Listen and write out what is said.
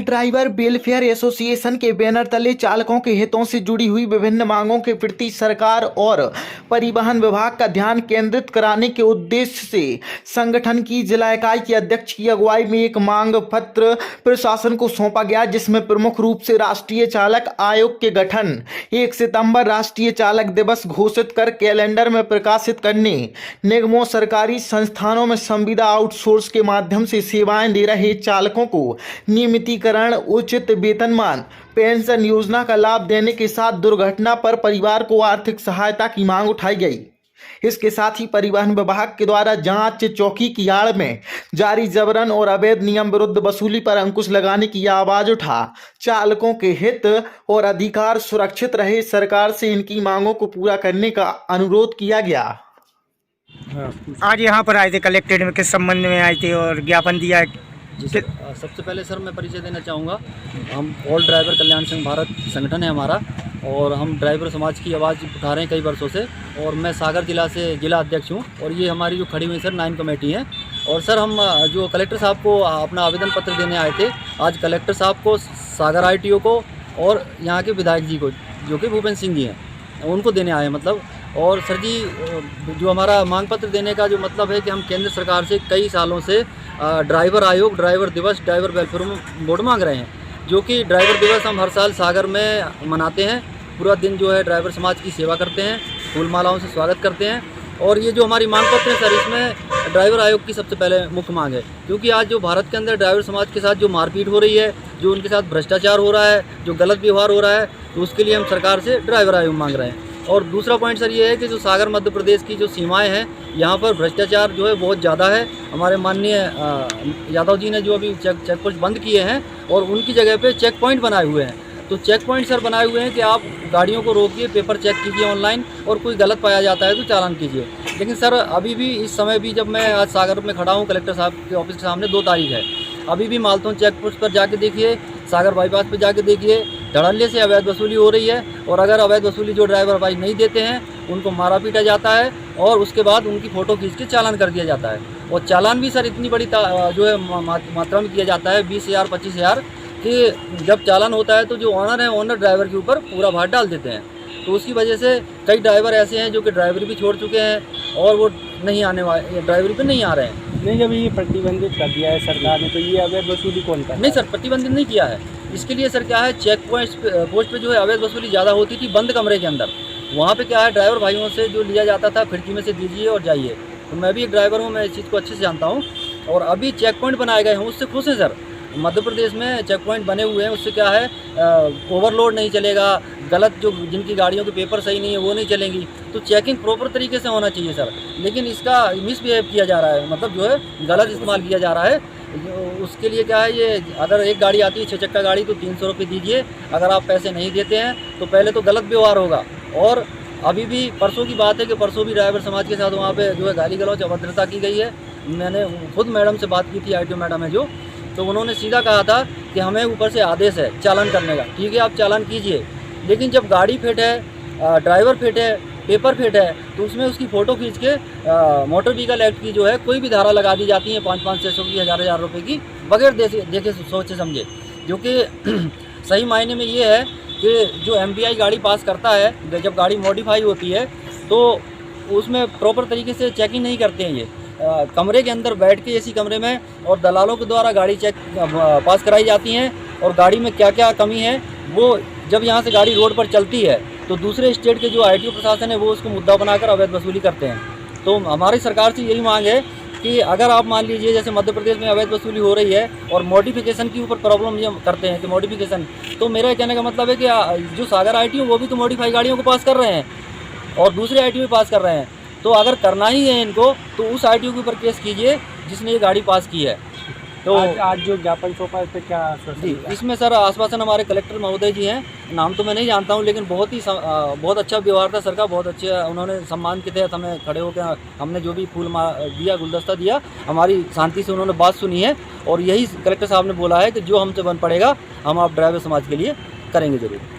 Driver welfare association के banner तले चालकों के हितों से जुड़ी हुई विभिन्न मांगों के प्रति सरकार और परिवहन विभाग का ध्यान केंद्रित कराने के उद्देश्य से संगठन की जिला इकाई के अध्यक्ष की अगुवाई में एक मांग पत्र प्रशासन को सौंपा गया, जिसमें प्रमुख रूप से राष्ट्रीय चालक आयोग के गठन, 1 सितंबर राष्ट्रीय चालक दिवस घोषित कर कैलेंडर में प्रकाशित करने, निगमों सरकारी संस्थानों में संविदा आउटसोर्स के माध्यम से सेवाएं दे रहे चालकों को नियमितीकरण, उचित वेतनमान, पेंशन योजना का लाभ देने के साथ दुर्घटना पर परिवार को आर्थिक सहायता की मांग उठाई गई। इसके साथ ही परिवहन विभाग के द्वारा जांच चौकी की आड़ में जारी जबरन और अवैध नियम विरुद्ध वसूली पर अंकुश लगाने की आवाज उठा चालकों के हित और अधिकार सुरक्षित रहे, सरकार से इनकी मांगों को पूरा करने का अनुरोध किया गया। आज यहाँ पर आए थे, कलेक्ट्रेट में किस संबंध में आए थे और ज्ञापन दिया है? जी सर, सबसे पहले सर मैं परिचय देना चाहूँगा। हम ऑल ड्राइवर कल्याण संघ भारत संगठन है हमारा, और हम ड्राइवर समाज की आवाज़ उठा रहे हैं कई वर्षों से, और मैं सागर जिला से जिला अध्यक्ष हूँ। और ये हमारी जो खड़ी हुई सर 9 कमेटी है। और सर हम जो कलेक्टर साहब को अपना आवेदन पत्र देने आए थे, आज कलेक्टर साहब को, सागर ITO को और यहाँ के विधायक जी को, जो कि भूपेंद्र सिंह जी हैं, उनको देने आए मतलब। और सर जी, जो हमारा मांग पत्र देने का जो मतलब है कि हम केंद्र सरकार से कई सालों से ड्राइवर आयोग, ड्राइवर दिवस, ड्राइवर वेलफेयर बोर्ड मांग रहे हैं, जो कि ड्राइवर दिवस हम हर साल सागर में मनाते हैं। पूरा दिन जो है ड्राइवर समाज की सेवा करते हैं, फूल मालाओं से स्वागत करते हैं। और ये जो हमारी मांग पत्र है सर, इसमें ड्राइवर आयोग की सबसे पहले मुख्य मांग है, क्योंकि आज जो भारत के अंदर ड्राइवर समाज के साथ जो मारपीट हो रही है, जो उनके साथ भ्रष्टाचार हो रहा है, जो गलत व्यवहार हो रहा है, तो उसके लिए हम सरकार से ड्राइवर आयोग मांग रहे हैं। और दूसरा पॉइंट सर ये है कि जो सागर मध्य प्रदेश की जो सीमाएं हैं, यहाँ पर भ्रष्टाचार जो है बहुत ज़्यादा है। हमारे माननीय यादव जी ने जो अभी चेक पोस्ट बंद किए हैं और उनकी जगह पे चेक पॉइंट बनाए हुए हैं। तो चेक पॉइंट सर बनाए हुए हैं कि आप गाड़ियों को रोकिए, पेपर चेक कीजिए ऑनलाइन, और कोई गलत पाया जाता है तो चालान कीजिए। लेकिन सर अभी भी इस समय भी, जब मैं आज सागर में खड़ा हूँ कलेक्टर साहब के ऑफिस के सामने, 2 तारीख है, अभी भी मालथौन चेक पोस्ट पर जाके देखिए, सागर बाईपास पर जाके देखिए, धड़ल्ले से अवैध वसूली हो रही है। और अगर अवैध वसूली जो ड्राइवर भाई नहीं देते हैं, उनको मारा पीटा जाता है और उसके बाद उनकी फ़ोटो खींच के चालान कर दिया जाता है। और चालान भी सर इतनी बड़ी जो है मात्रा में किया जाता है, 20,000 25,000, कि जब चालान होता है तो जो ऑनर है, ऑनर ड्राइवर के ऊपर पूरा भार डाल देते हैं। तो उसकी वजह से कई ड्राइवर ऐसे हैं जो कि ड्राइवरी भी छोड़ चुके हैं और वो नहीं आने वाले, ड्राइवरी पे नहीं आ रहे हैं। नहीं, जब ये प्रतिबंधित कर दिया है सरकार ने, तो ये अवैध वसूली कौन कर? नहीं सर, प्रतिबंधित नहीं किया है। इसके लिए सर क्या है, चेक पोस्ट पे जो है अवैध वसूली ज़्यादा होती थी बंद कमरे के अंदर। वहाँ पे क्या है, ड्राइवर भाइयों से जो लिया जाता था, खिड़की में से दीजिए और जाइए। तो मैं भी एक ड्राइवर हूँ, मैं इस चीज़ को अच्छे से जानता हूँ। और अभी चेक पॉइंट बनाए गए हैं, उससे खुश हैं सर। मध्य प्रदेश में चेक पॉइंट बने हुए हैं, उससे क्या है, ओवरलोड नहीं चलेगा, गलत जो जिनकी गाड़ियों के पेपर सही नहीं है वो नहीं चलेंगी। तो चेकिंग प्रॉपर तरीके से होना चाहिए सर, लेकिन इसका मिसबिहेव किया जा रहा है, मतलब जो है गलत इस्तेमाल किया जा रहा है। उसके लिए क्या है, ये अगर एक गाड़ी आती है 6 चक्का गाड़ी, तो 300 रुपये दीजिए। अगर आप पैसे नहीं देते हैं तो पहले तो गलत व्यवहार होगा। और अभी भी परसों की बात है कि परसों भी ड्राइवर समाज के साथ वहाँ पे जो है गाली गलौज, अभद्रता की गई है। मैंने खुद मैडम से बात की थी, ITO मैडम है जो, तो उन्होंने सीधा कहा था कि हमें ऊपर से आदेश है चालान करने का। ठीक है, आप चालान कीजिए, लेकिन जब गाड़ी फिट है, ड्राइवर फिट है, पेपर फिट है, तो उसमें उसकी फ़ोटो खींच के मोटर व्हीकल एक्ट की जो है कोई भी धारा लगा दी जाती है, 500 600 की, 1000 रुपये की, बगैर देखे सोचे समझे। जो कि सही मायने में ये है कि जो MPI गाड़ी पास करता है, जब गाड़ी मॉडिफाई होती है तो उसमें प्रॉपर तरीके से चेकिंग नहीं करते हैं। ये कमरे के अंदर बैठ के AC कमरे में और दलालों के द्वारा गाड़ी चेक पास कराई जाती हैं। और गाड़ी में क्या क्या कमी है, वो जब यहाँ से गाड़ी रोड पर चलती है तो दूसरे स्टेट के जो ITO प्रशासन है वो उसको मुद्दा बनाकर अवैध वसूली करते हैं। तो हमारी सरकार से यही मांग है कि अगर आप मान लीजिए जैसे मध्य प्रदेश में अवैध वसूली हो रही है और मॉडिफिकेशन के ऊपर प्रॉब्लम ये करते हैं कि मॉडिफिकेशन, तो मेरा कहने का मतलब है कि जो सागर ITO वो भी तो मॉडिफाई गाड़ियों को पास कर रहे हैं और दूसरे ITO भी पास कर रहे हैं। तो अगर करना ही है इनको, तो उस ITO के ऊपर केस कीजिए जिसने ये गाड़ी पास की है। तो आज जो ज्ञापन सौंपा, इस पर क्या जी, इसमें सर आश्वासन हमारे कलेक्टर महोदय जी हैं, नाम तो मैं नहीं जानता हूं, लेकिन बहुत अच्छा व्यवहार था सर का, बहुत अच्छे, उन्होंने सम्मान के तहत हमें खड़े होकर हमने जो भी फूल दिया, गुलदस्ता दिया, हमारी शांति से उन्होंने बात सुनी है। और यही कलेक्टर साहब ने बोला है कि जो हमसे बन पड़ेगा हम आप ड्राइवर समाज के लिए करेंगे ज़रूर।